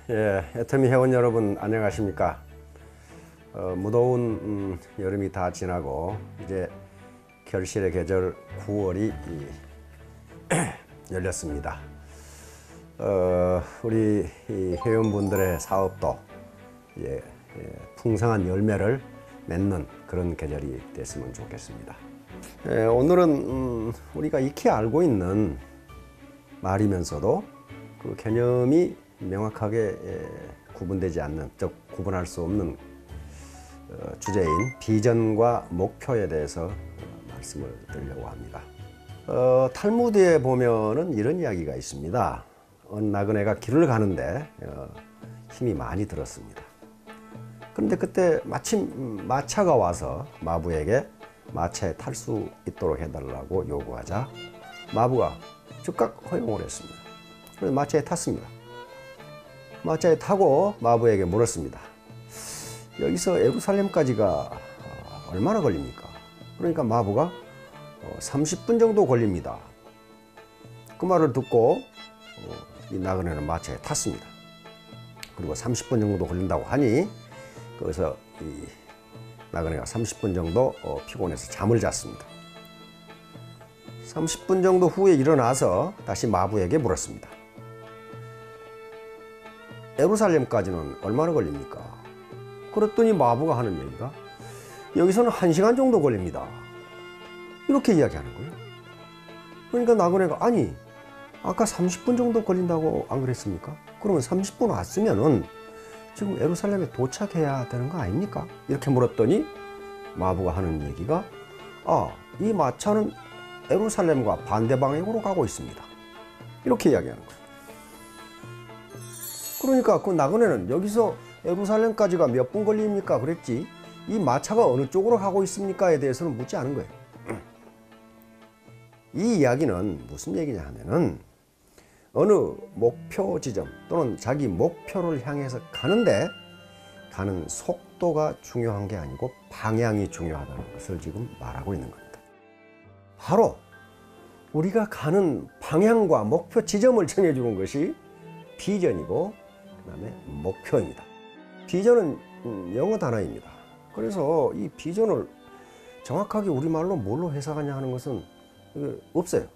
애터미 회원 여러분 안녕하십니까? 무더운 여름이 다 지나고 이제 결실의 계절 9월이 열렸습니다. 우리 회원분들의 사업도 풍성한 열매를 맺는 그런 계절이 됐으면 좋겠습니다. 오늘은 우리가 익히 알고 있는 말이면서도 그 개념이 명확하게 구분되지 않는, 즉 구분할 수 없는 주제인 비전과 목표에 대해서 말씀을 드리려고 합니다. 탈무드에 보면은 이런 이야기가 있습니다. 어느 나그네가 길을 가는데 힘이 많이 들었습니다. 그런데 그때 마침 마차가 와서 마부에게 마차에 탈 수 있도록 해달라고 요구하자 마부가 즉각 허용을 했습니다. 그래서 마차에 탔습니다. 마차에 타고 마부에게 물었습니다. 여기서 예루살렘까지가 얼마나 걸립니까? 그러니까 마부가 30분 정도 걸립니다. 그 말을 듣고 이 나그네는 마차에 탔습니다. 그리고 30분 정도 걸린다고 하니 거기서 이 나그네가 30분 정도 피곤해서 잠을 잤습니다. 30분 정도 후에 일어나서 다시 마부에게 물었습니다. 예루살렘까지는 얼마나 걸립니까? 그랬더니 마부가 하는 얘기가 여기서는 1시간 정도 걸립니다. 이렇게 이야기하는 거예요. 그러니까 나그네가 아니 아까 30분 정도 걸린다고 안 그랬습니까? 그러면 30분 왔으면은 지금 예루살렘에 도착해야 되는 거 아닙니까? 이렇게 물었더니 마부가 하는 얘기가 이 마차는 예루살렘과 반대 방향으로 가고 있습니다. 이렇게 이야기하는 거예요. 그러니까 그 나그네는 여기서 예루살렘까지가 몇 분 걸립니까? 그랬지 이 마차가 어느 쪽으로 가고 있습니까에 대해서는 묻지 않은 거예요. 이 이야기는 무슨 얘기냐 하면은 어느 목표 지점 또는 자기 목표를 향해서 가는데 가는 속도가 중요한 게 아니고 방향이 중요하다는 것을 지금 말하고 있는 겁니다. 바로 우리가 가는 방향과 목표 지점을 정해주는 것이 비전이고 그 다음에 목표입니다. 비전은 영어 단어입니다. 그래서 이 비전을 정확하게 우리말로 뭘로 해석하냐 하는 것은 없어요.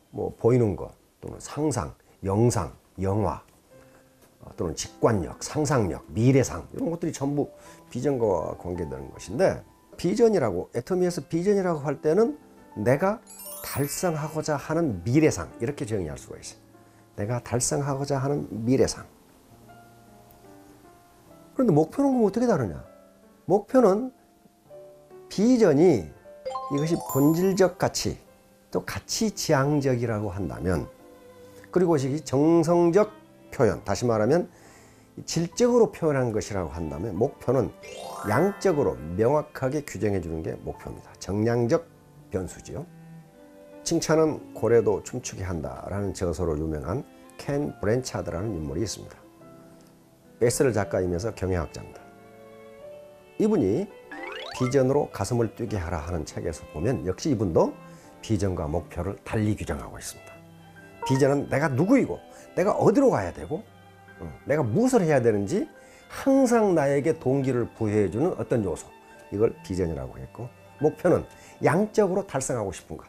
뭐 보이는 것 또는 상상, 영상, 영화 또는 직관력, 상상력, 미래상 이런 것들이 전부 비전과 관계되는 것인데 비전이라고 애터미에서 비전이라고 할 때는 내가 달성하고자 하는 미래상 이렇게 정의할 수가 있어요. 내가 달성하고자 하는 미래상. 그런데 목표는 그럼 어떻게 다르냐? 목표는 비전이 이것이 본질적 가치 또 가치지향적이라고 한다면 그리고 이것이 정성적 표현 다시 말하면 질적으로 표현한 것이라고 한다면 목표는 양적으로 명확하게 규정해 주는 게 목표입니다. 정량적 변수지요. 칭찬은 고래도 춤추게 한다라는 저서로 유명한 켄 브랜차드라는 인물이 있습니다. 베스트셀러 작가이면서 경영학자입니다. 이분이 비전으로 가슴을 뛰게 하라 하는 책에서 보면 역시 이분도 비전과 목표를 달리 규정하고 있습니다. 비전은 내가 누구이고 내가 어디로 가야 되고 내가 무엇을 해야 되는지 항상 나에게 동기를 부여해주는 어떤 요소 이걸 비전이라고 했고 목표는 양적으로 달성하고 싶은 것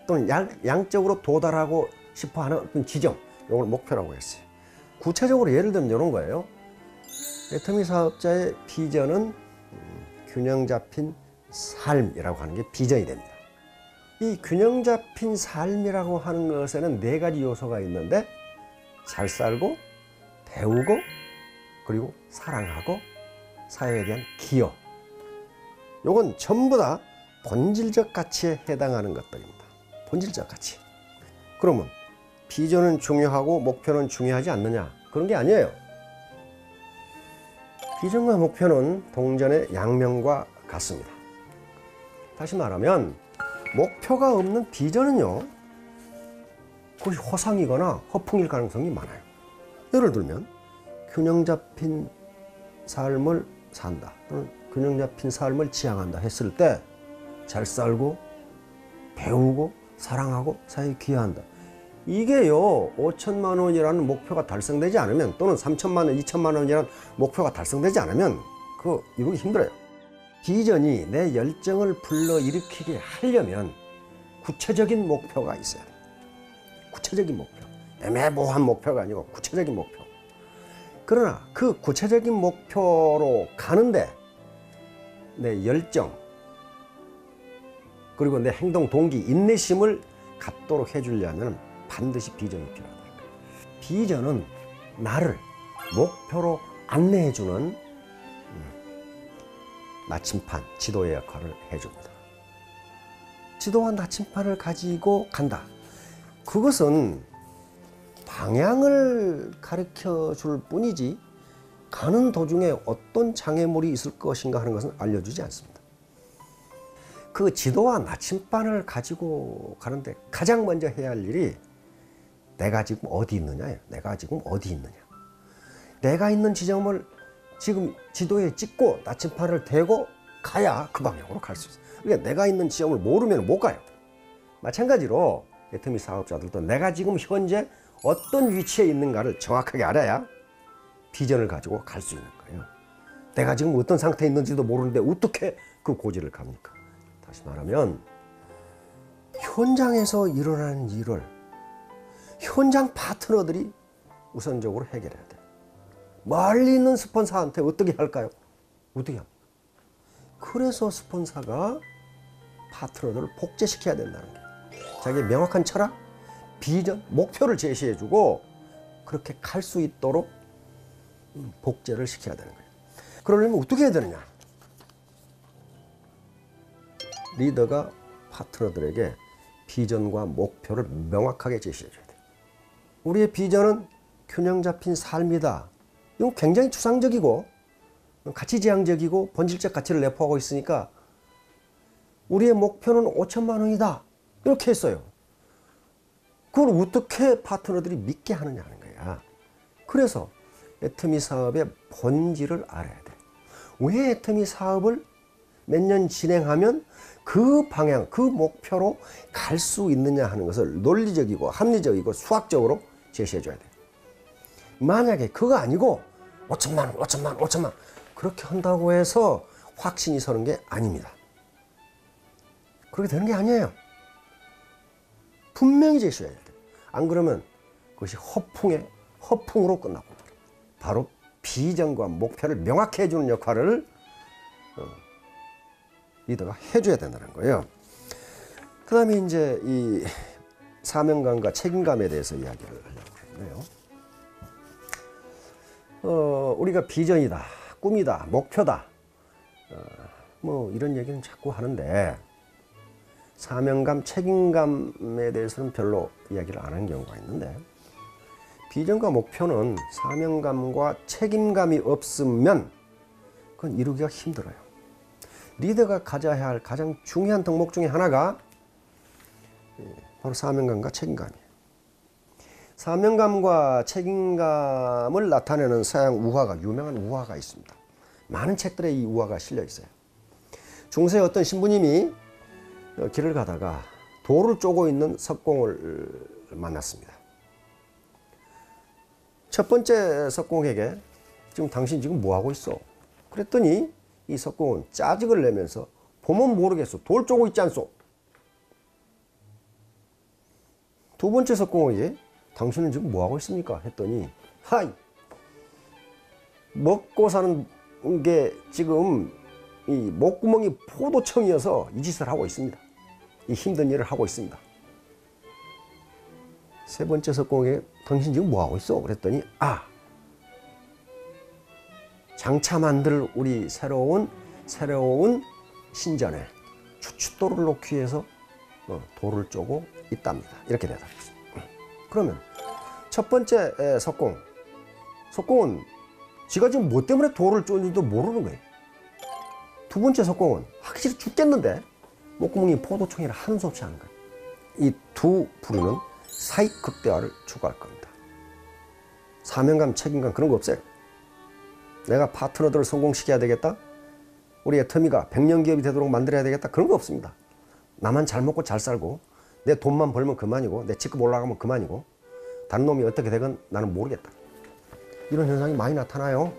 또는 양적으로 도달하고 싶어하는 어떤 지점 이걸 목표라고 했어요. 구체적으로 예를 들면 이런 거예요. 애터미 사업자의 비전은 균형 잡힌 삶이라고 하는 게 비전이 됩니다. 이 균형 잡힌 삶이라고 하는 것에는 4가지 요소가 있는데 잘 살고 배우고 그리고 사랑하고 사회에 대한 기여 요건 전부 다 본질적 가치에 해당하는 것들입니다. 본질적 가치. 그러면 비전은 중요하고 목표는 중요하지 않느냐? 그런 게 아니에요. 비전과 목표는 동전의 양면과 같습니다. 다시 말하면 목표가 없는 비전은요 그것이 허상이거나 허풍일 가능성이 많아요. 예를 들면 균형 잡힌 삶을 산다 또는 균형 잡힌 삶을 지향한다 했을 때 잘 살고 배우고 사랑하고 사회에 기여한다 이게요 5천만 원이라는 목표가 달성되지 않으면, 또는 3천만 원, 2천만 원이라는 목표가 달성되지 않으면 그거 이루기 힘들어요. 비전이 내 열정을 불러일으키게 하려면 구체적인 목표가 있어야 돼요. 구체적인 목표. 애매모호한 목표가 아니고 구체적인 목표. 그러나 그 구체적인 목표로 가는데 내 열정, 그리고 내 행동 동기, 인내심을 갖도록 해주려면 반드시 비전이 필요하다. 비전은 나를 목표로 안내해주는 나침판, 지도의 역할을 해줍니다. 지도와 나침판을 가지고 간다. 그것은 방향을 가르쳐 줄 뿐이지 가는 도중에 어떤 장애물이 있을 것인가 하는 것은 알려주지 않습니다. 그 지도와 나침반을 가지고 가는데 가장 먼저 해야 할 일이 내가 지금 어디 있느냐예요. 내가 지금 어디 있느냐. 내가 있는 지점을 지금 지도에 찍고 나침반을 대고 가야 그 방향으로 갈 수 있어요. 그러니까 내가 있는 지점을 모르면 못 가요. 마찬가지로 애터미 사업자들도 내가 지금 현재 어떤 위치에 있는가를 정확하게 알아야 비전을 가지고 갈 수 있는 거예요. 내가 지금 어떤 상태에 있는지도 모르는데 어떻게 그 고지를 갑니까? 다시 말하면 현장에서 일어나는 일을 현장 파트너들이 우선적으로 해결해야 돼요. 멀리 있는 스폰서한테 어떻게 할까요? 어떻게 합니까? 그래서 스폰서가 파트너들을 복제시켜야 된다는 거예요. 자기의 명확한 철학, 비전, 목표를 제시해주고 그렇게 갈 수 있도록 복제를 시켜야 되는 거예요. 그러려면 어떻게 해야 되느냐? 리더가 파트너들에게 비전과 목표를 명확하게 제시해줘야 돼요. 우리의 비전은 균형 잡힌 삶이다. 이건 굉장히 추상적이고 가치지향적이고 본질적 가치를 내포하고 있으니까 우리의 목표는 5천만 원이다. 이렇게 했어요. 그걸 어떻게 파트너들이 믿게 하느냐 하는 거야. 그래서 애터미 사업의 본질을 알아야 돼. 왜 애터미 사업을 몇 년 진행하면 그 방향, 그 목표로 갈 수 있느냐 하는 것을 논리적이고 합리적이고 수학적으로 제시해 줘야 돼. 만약에 그거 아니고 5천만 원, 5천만 원, 5천만 원 그렇게 한다고 해서 확신이 서는 게 아닙니다. 그렇게 되는 게 아니에요. 분명히 제시해야 돼. 안 그러면 그것이 허풍으로 끝나고 바로 비전과 목표를 명확히 해주는 역할을 리더가 해줘야 된다는 거예요. 그 다음에 이제 이 사명감과 책임감에 대해서 이야기를 하려고 하는데요. 우리가 비전이다, 꿈이다, 목표다, 뭐 이런 얘기는 자꾸 하는데 사명감, 책임감에 대해서는 별로 이야기를 안 하는 경우가 있는데 비전과 목표는 사명감과 책임감이 없으면 그건 이루기가 힘들어요. 리더가 가져야 할 가장 중요한 덕목 중에 하나가 바로 사명감과 책임감이에요. 사명감과 책임감을 나타내는 서양 우화가, 유명한 우화가 있습니다. 많은 책들에 이 우화가 실려 있어요. 중세의 어떤 신부님이 길을 가다가 돌을 쪼고 있는 석공을 만났습니다. 첫 번째 석공에게 당신 지금 뭐 하고 있어? 그랬더니 이 석공은 짜증을 내면서 보면 모르겠어. 돌 쪼고 있지 않소? 두 번째 석공에게 당신은 지금 뭐 하고 있습니까? 했더니 하이, 먹고 사는 게 지금 이 목구멍이 포도청이어서 이 짓을 하고 있습니다. 이 힘든 일을 하고 있습니다. 세 번째 석공에게 당신 지금 뭐 하고 있어? 그랬더니 장차 만들 우리 새로운 신전에 추춧돌을 놓기 위해서 돌을 쪼고 있답니다. 이렇게 대답했어요. 그러면 첫 번째 석공은 지가 지금 뭐 때문에 돌을 쪼는지도 모르는 거예요. 두 번째 석공은 확실히 죽겠는데 목구멍이 포도청이라 하는 수 없이 하는 거예요. 이 두 부류는 사익 극대화를 추구할 겁니다. 사명감, 책임감 그런 거 없어요. 내가 파트너들을 성공시켜야 되겠다. 우리 애터미가 100년 기업이 되도록 만들어야 되겠다. 그런 거 없습니다. 나만 잘 먹고 잘 살고 내 돈만 벌면 그만이고 내 직급 올라가면 그만이고 다른 놈이 어떻게 되건 나는 모르겠다. 이런 현상이 많이 나타나요.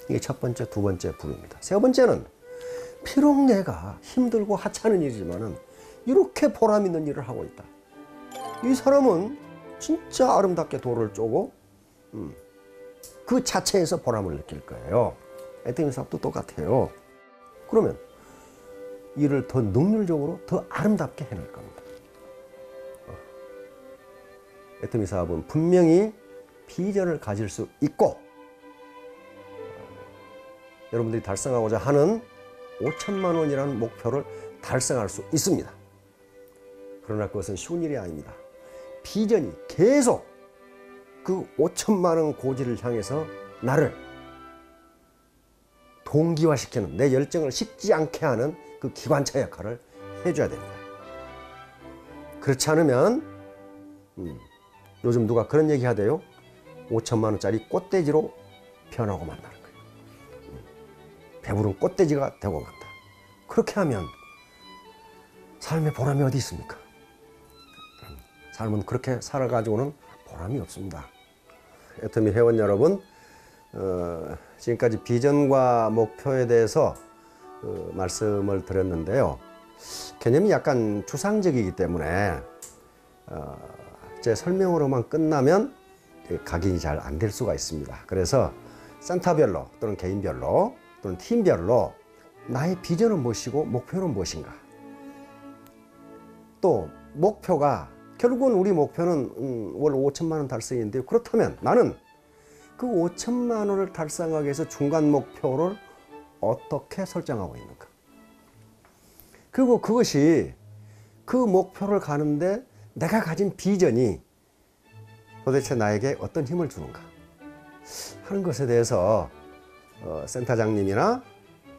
이게 첫 번째, 두 번째 부류입니다. 세 번째는 비록 내가 힘들고 하찮은 일이지만은 이렇게 보람 있는 일을 하고 있다. 이 사람은 진짜 아름답게 돌을 쪼고 그 자체에서 보람을 느낄 거예요. 애터미 사업도 똑같아요. 그러면 일을 더 능률적으로 더 아름답게 해낼 겁니다. 애터미 사업은 분명히 비전을 가질 수 있고 여러분들이 달성하고자 하는 5천만 원이라는 목표를 달성할 수 있습니다. 그러나 그것은 쉬운 일이 아닙니다. 비전이 계속 그 5천만 원 고지를 향해서 나를 동기화시키는, 내 열정을 식지 않게 하는 그 기관차 역할을 해줘야 됩니다. 그렇지 않으면 요즘 누가 그런 얘기 하대요. 5천만 원짜리 꽃돼지로 변하고 만다는 거예요. 배부른 꽃돼지가 되고 만다. 그렇게 하면 삶의 보람이 어디 있습니까? 삶은 그렇게 살아가지고는 보람이 없습니다. 애터미 회원 여러분, 지금까지 비전과 목표에 대해서 말씀을 드렸는데요. 개념이 약간 추상적이기 때문에 제 설명으로만 끝나면 각인이 잘 안 될 수가 있습니다. 그래서 센터별로 또는 개인별로 또는 팀별로 나의 비전은 무엇이고 목표는 무엇인가. 또 목표가 결국은 우리 목표는 월 5천만 원 달성인데요. 그렇다면 나는 그 5천만 원을 달성하기 위해서 중간 목표를 어떻게 설정하고 있는가. 그리고 그것이 그 목표를 가는데 내가 가진 비전이 도대체 나에게 어떤 힘을 주는가 하는 것에 대해서 센터장님이나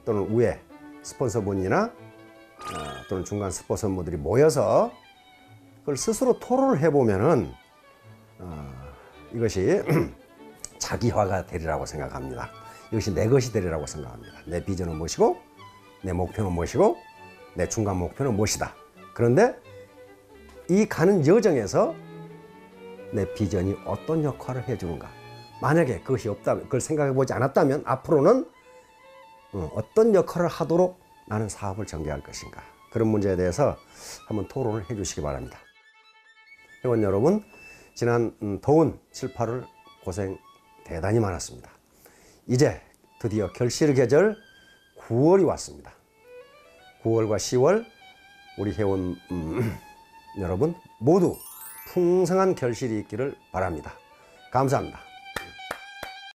또는 위에 스폰서분이나 또는 중간 스폰서분들이 모여서 그걸 스스로 토론을 해보면은 이것이 자기화가 되리라고 생각합니다. 이것이 내 것이 되리라고 생각합니다. 내 비전은 무엇이고 내 목표는 무엇이고 내 중간 목표는 무엇이다. 그런데 이 가는 여정에서 내 비전이 어떤 역할을 해주는가. 만약에 그것이 없다면, 그걸 생각해 보지 않았다면 앞으로는 어떤 역할을 하도록 나는 사업을 전개할 것인가. 그런 문제에 대해서 한번 토론을 해 주시기 바랍니다. 회원 여러분, 지난 더운 7, 8월 고생 대단히 많았습니다. 이제 드디어 결실의 계절 9월이 왔습니다. 9월과 10월 우리 회원 여러분 모두 풍성한 결실이 있기를 바랍니다. 감사합니다.